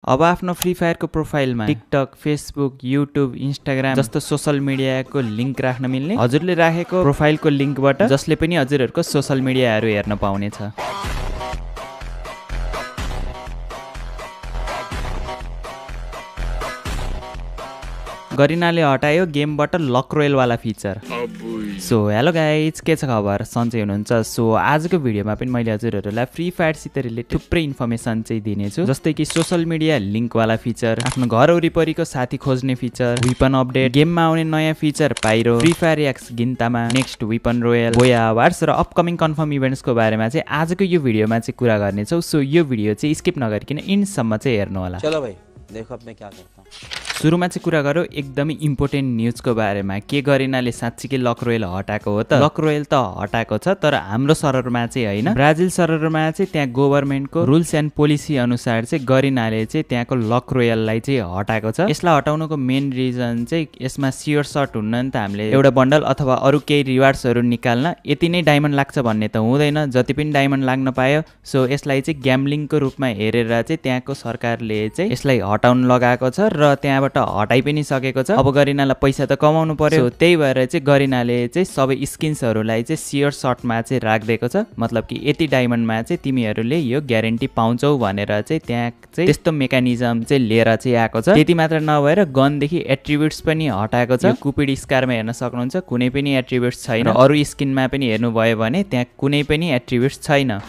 अब आफ्नो फ्री फायरको प्रोफाइलमा टिकटक, फेसबुक, युट्युब, इन्स्टाग्राम जस्तो सोशल मिडियाको लिंक राख्न मिल्ने हजुरले राखेको प्रोफाइलको लिंकबाट जसले पनि हजुरहरुको सोशल मिडियाहरु हेर्न पाउनेछ। गरिनाले हटायो गेमबाट लक रोयल वाला फिचर। सो हेलो गाइज, के छ खबर? सन्चै हुनुहुन्छ? सो आजको भिडियोमा पनि मैले हजुरहरुलाई फ्री फायर सित रिलेटेड थुप्रै इन्फर्मेसन चाहिँ दिनेछु, जस्तै कि सोशल मिडिया लिंक वाला फिचर, आफ्नो घर वरिपरिको साथी खोज्ने फिचर, वेपन अपडेट, गेममा आउने नयाँ फिचर पाइरो, फ्री फायर एक्स गिन्तामा, next weapon royal, booyah awards र अपकमिङ कन्फर्म इभेन्ट्सको बारेमा चाहिँ आजको यो भिडियोमा चाहिँ कुरा गर्नेछौँ। सो यो भिडियो चाहिँ स्किप नगरिकन इन्डसम्म चाहिँ हेर्नु होला। चलो भाई देखो अब मैं क्या करता हूँ। सुरुमा चाहिँ कुरा गरौँ एकदमै इम्पोर्टेन्ट न्युजको बारेमा। के गरिनाले साँच्चीकै लक रोयल हटाएको हो त? लक रोयल त हटाएको छ, तर हाम्रो सर्भरमा चाहिँ होइन। ब्राजिल सर्भरमा चाहिँ त्यहाँ गभर्नमेन्टको रुल्स एन्ड पोलिसी अनुसार चाहिँ गरिनाले चाहिँ त्यहाँको लक रोयललाई चाहिँ हटाएको छ। यसलाई हटाउनुको मेन रिजन चाहिँ यसमा सियर सर्ट हुन्न नि त, हामीले एउटा बन्डल अथवा अरू केही रिवार्ड्सहरू निकाल्न यति नै डायमन्ड लाग्छ भन्ने त हुँदैन, जति पनि डायमन्ड लाग्न पायो। सो यसलाई चाहिँ ग्याम्बलिङको रूपमा हेरेर चाहिँ त्यहाँको सरकारले चाहिँ यसलाई हटाउन लगाएको छ र त्यहाँबाट हटाइ पनि सकेको छ। अब गरिनालाई पैसा त कमाउनु पर्यो, त्यही भएर चाहिँ गरिनाले चाहिँ सबै स्किन्सहरूलाई चाहिँ सियर सर्टमा चाहिँ राखिदिएको छ। मतलब कि यति डायमन्डमा चाहिँ तिमीहरूले यो ग्यारेन्टी पाउँछौ भनेर चाहिँ त्यहाँ चाहिँ त्यस्तो मेकानिजम चाहिँ लिएर चाहिँ आएको छ। त्यति मात्र नभएर गनदेखि एट्रिब्युट्स पनि हटाएको छ। कुपिड स्कारमा हेर्न सक्नुहुन्छ कुनै पनि एट्रिब्युट्स छैन। अरू स्किनमा पनि हेर्नुभयो भने त्यहाँ कुनै पनि एट्रिब्युट्स छैन।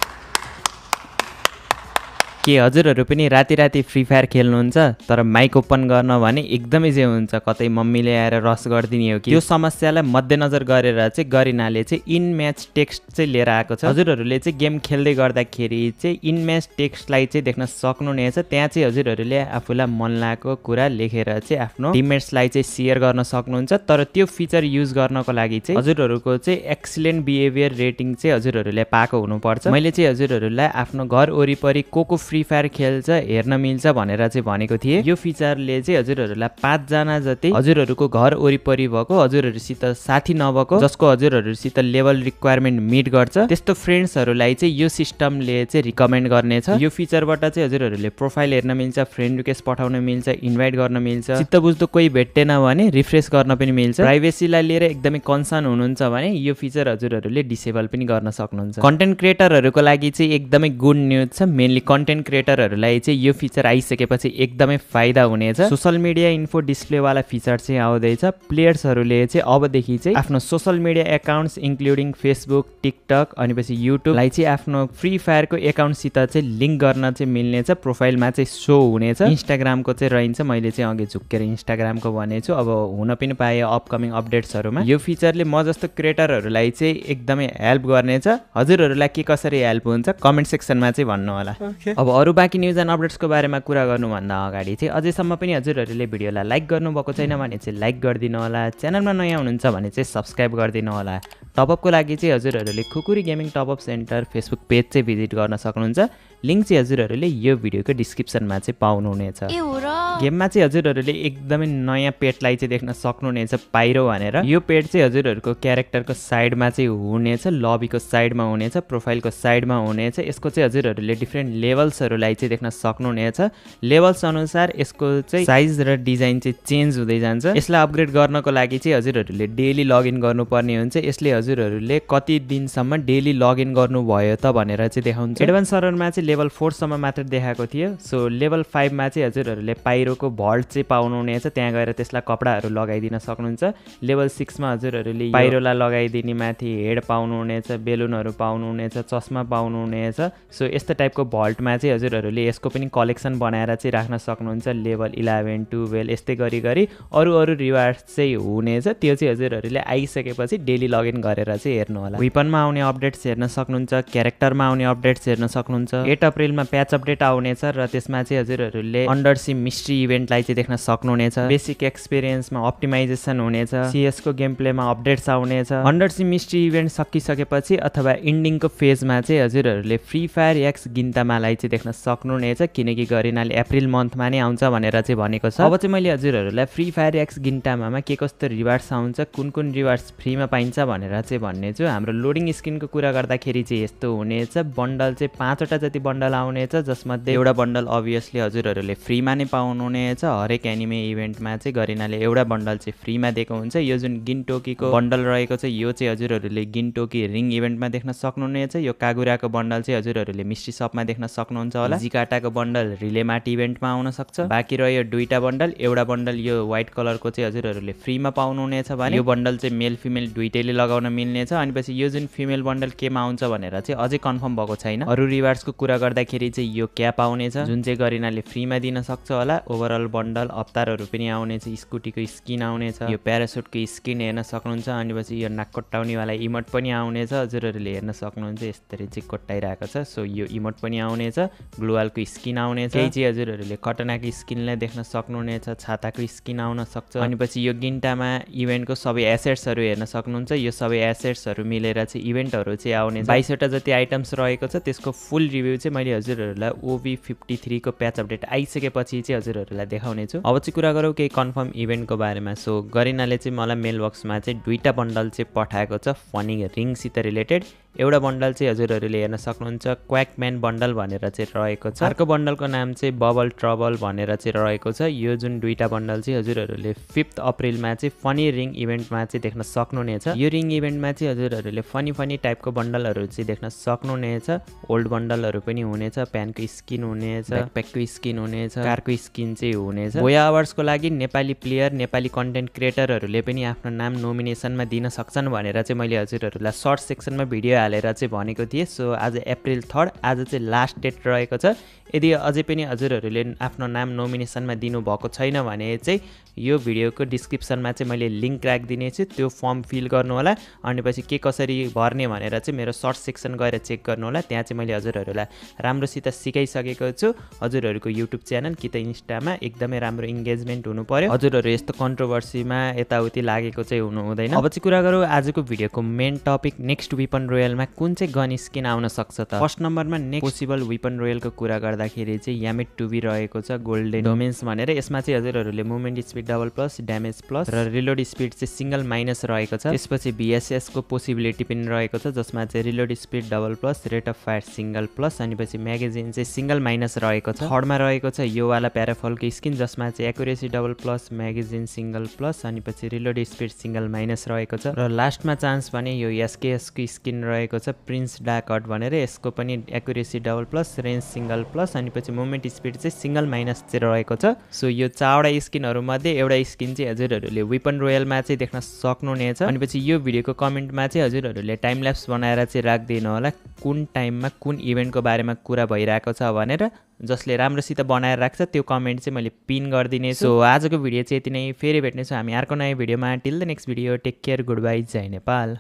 के हजुरहरू पनि राति राति फ्री फायर खेल्नुहुन्छ तर माइक ओपन गर्न भने एकदमै जे हुन्छ, कतै मम्मीले आएर रस गरिदिने हो कि? त्यो समस्यालाई मध्यनजर गरेर चाहिँ गरिनाले चाहिँ इन म्याच टेक्स्ट चाहिँ लिएर आएको छ। हजुरहरूले चाहिँ गेम खेल्दै गर्दाखेरि चाहिँ इन म्याच टेक्स्टलाई चाहिँ देख्न सक्नुहुनेछ। त्यहाँ चाहिँ हजुरहरूले आफूलाई मन लागेको कुरा लेखेर चाहिँ आफ्नो टिममेट्सलाई चाहिँ सेयर गर्न सक्नुहुन्छ। तर त्यो फिचर युज गर्नको लागि चाहिँ हजुरहरूको चाहिँ एक्सिलेन्ट बिहेभियर रेटिङ चाहिँ हजुरहरूले पाएको हुनुपर्छ। मैले चाहिँ हजुरहरूलाई आफ्नो घर वरिपरि को फ्री फायर खेल्छ हेर्न मिल्छ भनेर चाहिँ भनेको थिएँ। यो फिचरले चाहिँ हजुरहरूलाई 5 जना जति हजुरहरूको घर वरिपरि भएको, हजुरहरूसित साथी नभएको, जसको हजुरहरूसित लेभल रिक्वायरमेन्ट मिट गर्छ, त्यस्तो फ्रेन्ड्सहरूलाई चाहिँ यो सिस्टमले चाहिँ रिकमेन्ड गर्नेछ। यो फिचरबाट चाहिँ हजुरहरूले प्रोफाइल हेर्न मिल्छ, फ्रेन्ड रिक्वेस्ट पठाउन मिल्छ, इन्भाइट गर्न मिल्छ, चित्त बुझ्दो कोही भेट्टेन भने रिफ्रेस गर्न पनि मिल्छ। प्राइभेसीलाई लिएर एकदमै कन्सर्न हुनुहुन्छ भने यो फिचर हजुरहरूले डिसेबल पनि गर्न सक्नुहुन्छ। कन्टेन्ट क्रिएटरहरूको लागि चाहिँ एकदमै गुड न्युज छ। मेनली कन्टेन्ट क्रिएटरहरूलाई चाहिँ यो फिचर आइसकेपछि एकदमै फाइदा हुनेछ। सोशल मिडिया इन्फो डिस्प्लेवाला फिचर चाहिँ आउँदैछ। प्लेयर्सहरूले चाहिँ अबदेखि चाहिँ आफ्नो social media accounts including Facebook, TikTok अनिपछि युट्युबलाई चाहिँ आफ्नो फ्री फायरको एकाउन्टसित चाहिँ लिङ्क गर्न चाहिँ मिल्नेछ। प्रोफाइलमा चाहिँ सो हुनेछ। इन्स्टाग्रामको चाहिँ रहन्छ, मैले चाहिँ अघि झुक्केर इन्स्टाग्रामको भनेछु, अब हुन पनि पाएँ अपकमिङ अपडेट्सहरूमा। यो फिचरले म जस्तो क्रिएटरहरूलाई चाहिँ एकदमै हेल्प गर्नेछ। हजुरहरूलाई के कसरी हेल्प हुन्छ कमेन्ट सेक्सनमा चाहिँ भन्नु होला। अब अरू बाँकी न्युज एन्ड अपडेट्सको बारेमा कुरा गर्नुभन्दा अगाडि चाहिँ अझैसम्म पनि हजुरहरूले भिडियोलाई लाइक गर्नुभएको छैन भने चाहिँ लाइक गरिदिनु होला। च्यानलमा नयाँ हुनुहुन्छ भने चाहिँ सब्सक्राइब गरिदिनु होला। टपअपको लागि चाहिँ हजुरहरूले खुकुरी gaming top-up centre Facebook page चाहिँ भिजिट गर्न सक्नुहुन्छ। लिङ्क चाहिँ हजुरहरूले यो भिडियोको डिस्क्रिप्सनमा चाहिँ पाउनुहुनेछ। गेममा चाहिँ हजुरहरूले एकदमै नयाँ पेटलाई चाहिँ देख्न सक्नुहुनेछ, पाइरो भनेर। यो पेट चाहिँ हजुरहरूको क्यारेक्टरको साइडमा चाहिँ हुनेछ, लबीको साइडमा हुनेछ, प्रोफाइलको साइडमा हुनेछ। यसको चाहिँ हजुरहरूले डिफ्रेन्ट लेभल्सहरूलाई चाहिँ देख्न सक्नुहुनेछ। लेभल्स अनुसार यसको चाहिँ साइज र डिजाइन चाहिँ चेन्ज हुँदै जान्छ। यसलाई अपग्रेड गर्नको लागि चाहिँ हजुरहरूले डेली लगइन गर्नुपर्ने हुन्छ। यसले हजुरहरूले कति दिनसम्म डेली लगइन गर्नुभयो त भनेर चाहिँ देखाउँछ। एडभान्स सर्भरमा चाहिँ लेभल 4 सम्म मात्र देखाएको थियो। सो लेभल 5 मा चाहिँ हजुरहरूले पाइरोको भल्ट चाहिँ पाउनुहुनेछ। त्यहाँ गएर त्यसलाई कपडाहरू लगाइदिन सक्नुहुन्छ। लेभल 6 मा हजुरहरूले पाइरोलाई लगाइदिने माथि हेड पाउनुहुनेछ, बेलुनहरू पाउनुहुनेछ, चस्मा पाउनुहुनेछ। सो यस्तो टाइपको भल्टमा चाहिँ हजुरहरूले यसको पनि कलेक्सन बनाएर चाहिँ राख्न सक्नुहुन्छ। लेभल 11, 12 यस्तै गरी अरू रिवार्ड्स चाहिँ हुनेछ। त्यो चाहिँ हजुरहरूले आइसकेपछि डेली लगइन गरेर चाहिँ हेर्नु होला। वेपनमा आउने अपडेट्स हेर्न सक्नुहुन्छ, क्यारेक्टरमा आउने अपडेट्स हेर्न सक्नुहुन्छ। 8 अप्रिलमा प्याच अपडेट आउनेछ र त्यसमा चाहिँ हजुरहरूले अन्डर सी मिस्ट्री मिस्ट्री इभेन्टलाई चाहिँ देख्न सक्नुहुनेछ। बेसिक एक्सपिरियन्समा अप्टिमाइजेसन हुनेछ, CS को गेम प्लेमा अपडेट्स आउनेछ। अन्डरसी मिस्ट्री इभेन्ट सकिसकेपछि अथवा इन्डिङको फेजमा चाहिँ हजुरहरूले फ्री फायर एक्स गिन्तामालाई चाहिँ देख्न सक्नुहुनेछ, किनकि गरिनाले अप्रिल मन्थमा नै आउँछ भनेर चाहिँ भनेको छ। अब चाहिँ मैले हजुरहरूलाई फ्री फायर एक्स गिन्तामामा के कस्तो रिवार्ड्स आउँछ, कुन कुन रिवार्ड्स फ्रीमा पाइन्छ भनेर चाहिँ भन्ने छु। हाम्रो लोडिङ स्क्रिनको कुरा गर्दाखेरि चाहिँ यस्तो हुनेछ, बन्डल चाहिँ 5वटा जति बन्डल आउनेछ, जसमध्ये एउटा बन्डल अभियसली हजुरहरूले फ्रीमा नै पाउनुहुनेछ। हरेक एनिमे इभेन्टमा चाहिँ गरिनाले एउटा बन्डल चाहिँ फ्रीमा दिएको हुन्छ। यो जुन गिनटोकीको बन्डल रहेको छ यो चाहिँ हजुरहरूले गिनटोकी रिङ इभेन्टमा देख्न सक्नुहुनेछ। यो कागुराको बन्डल चाहिँ हजुरहरूले मिस्ट्री सपमा देख्न सक्नुहुन्छ होला। जिकाटाको बन्डल रिले मार्ट इभेन्टमा आउन सक्छ। बाँकी रह्यो दुईटा बन्डल, एउटा बन्डल यो व्हाइट कलरको चाहिँ हजुरहरूले फ्रीमा पाउनुहुनेछ भने यो बन्डल चाहिँ मेल फिमेल दुईटैले लगाउन मिल्नेछ। अनि पछि यो जुन फिमेल बन्डल केमा आउँछ भनेर चाहिँ अझै कन्फर्म भएको छैन। अरू रिवार्ड्सको कुरा गर्दाखेरि चाहिँ यो क्याप आउनेछ जुन चाहिँ गरिनाले फ्रीमा दिन सक्छ होला। ओभरअल बन्डल अवतारहरू पनि आउनेछ, स्कुटीको स्किन आउनेछ, यो प्यारासुटको स्किन हेर्न सक्नुहुन्छ। अनि पछि यो नाक कोट्टाउनेवाला इमोट पनि आउनेछ, हजुरहरूले हेर्न सक्नुहुन्छ यसरी चाहिँ कोट्टाइरहेको छ। सो यो इमोट पनि आउनेछ, ग्लुवालको स्किन आउनेछ, केही चाहिँ हजुरहरूले कटनाको स्किनलाई देख्न सक्नुहुनेछ, छाताको स्किन आउन सक्छ। अनि पछि यो गिन्टामा इभेन्टको सबै एसेट्सहरू हेर्न सक्नुहुन्छ। यो सबै एसेट्सहरू मिलेर चाहिँ इभेन्टहरू चाहिँ आउने 22वटा जति आइटम्स रहेको छ। त्यसको फुल रिभ्यू चाहिँ मैले हजुरहरूलाई OV53 को प्याच अपडेट आइसकेपछि चाहिँ हजुरहरूलाई देखाउने छु। अब चाहिँ कुरा गरौँ केही कन्फर्म इभेन्टको बारेमा। सो गरिनाले चाहिँ मलाई मेल बक्समा चाहिँ दुईटा बन्डल चाहिँ पठाएको छ फनी रिङसित रिलेटेड। एउटा बन्डल चाहिँ हजुरहरूले हेर्न सक्नुहुन्छ क्वाकम्यान बन्डल भनेर चाहिँ रहेको छ। अर्को बन्डलको नाम चाहिँ बबल ट्रबल भनेर चाहिँ रहेको छ। यो जुन दुईटा बन्डल चाहिँ हजुरहरूले 5 अप्रिलमा चाहिँ फनी रिङ इभेन्टमा चाहिँ देख्न सक्नुहुनेछ। यो रिङ इभेन्टमा चाहिँ हजुरहरूले फनी टाइपको बन्डलहरू चाहिँ देख्न सक्नुहुनेछ। ओल्ड बन्डलहरू पनि हुनेछ, प्यानको स्किन हुनेछ, ब्याकप्याकको स्किन हुनेछ, कारको स्किन चाहिँ हुनेछ। बोया अवार्ड्सको लागि नेपाली प्लेयर, नेपाली कन्टेन्ट क्रिएटरहरूले पनि आफ्नो नाम नोमिनेसनमा दिन सक्छन् भनेर चाहिँ मैले हजुरहरूलाई सर्ट सेक्सनमा भिडियो हालेर चाहिँ भनेको थिएँ। सो आज अप्रिल 3 आज चाहिँ लास्ट डेट रहेको छ। यदि अझै पनि हजुरहरूले आफ्नो नाम नोमिनेसनमा दिनुभएको छैन भने चाहिँ यो भिडियोको डिस्क्रिप्सनमा चाहिँ मैले लिङ्क राखिदिनेछु, त्यो फर्म फिल गर्नु होला। अनि पछि के कसरी भर्ने भनेर चाहिँ मेरो सर्च सेक्सन गएर चेक गर्नु होला। त्यहाँ चाहिँ मैले हजुरहरूलाई राम्रोसित सिकाइसकेको छु। हजुरहरूको युट्युब च्यानल कि त इन्स्टामा एकदमै राम्रो इन्गेजमेन्ट हुनु पर्यो। हजुरहरू यस्तो कन्ट्रोभर्सीमा यताउति लागेको चाहिँ हुनु हुँदैन। अब चाहिँ कुरा गरौँ आजको भिडियोको मेन टपिक नेक्स्ट वेपन रोयलमा कुन चाहिँ गन स्किन आउन सक्छ त। फर्स्ट नम्बरमा नेक्स्ट पोसिबल वेपन रोयलको कुरा गर्दाखेरि चाहिँ यामिट 2B रहेको छ गोल्डन डोमेन्स भनेर। यसमा चाहिँ हजुरहरूले movement speed double plus, damage plus र रिलोड स्पिड चाहिँ सिंगल माइनस रहेको छ। त्यसपछि VSS को पोसिबिलिटी पनि रहेको छ जसमा चाहिँ reload speed double plus, rate of fire single plus, अनि पछि म्यागजिन चाहिँ सिंगल माइनस रहेको छ। थर्डमा रहेको छ यो वाला प्याराफलको स्किन जसमा चाहिँ accuracy double plus, magazine single plus, अनि पछि रिलोड स्पिड सिंगल माइनस रहेको छ। र लास्टमा चान्स भने यो SKS को स्किन रहेको छ प्रिन्स डार्क हट भनेर। यसको पनि accuracy double plus, range single plus, अनि पछि मुभमेन्ट स्पिड चाहिँ सिंगल माइनस चाहिँ रहेको छ। सो यो 4वटा स्किनहरू मध्ये एउटा स्किन चाहिँ हजुरहरूले वेपन रोयलमा चाहिँ देख्न सक्नुहुनेछ। अनि पछि यो भिडियोको कमेन्टमा चाहिँ हजुरहरूले टाइम ल्याप्स बनाएर चाहिँ राखिदिनु होला कुन टाइममा कुन इभेन्टको बारेमा कुरा भइरहेको छ भनेर। जसले राम्रोसित बनाएर राख्छ त्यो कमेन्ट चाहिँ मैले पिन गरिदिनेछु। सो आजको भिडियो चाहिँ यति नै, फेरि भेट्नेछु हामी अर्को नयाँ भिडियोमा। Till the next video, take care, good bye, जय नेपाल।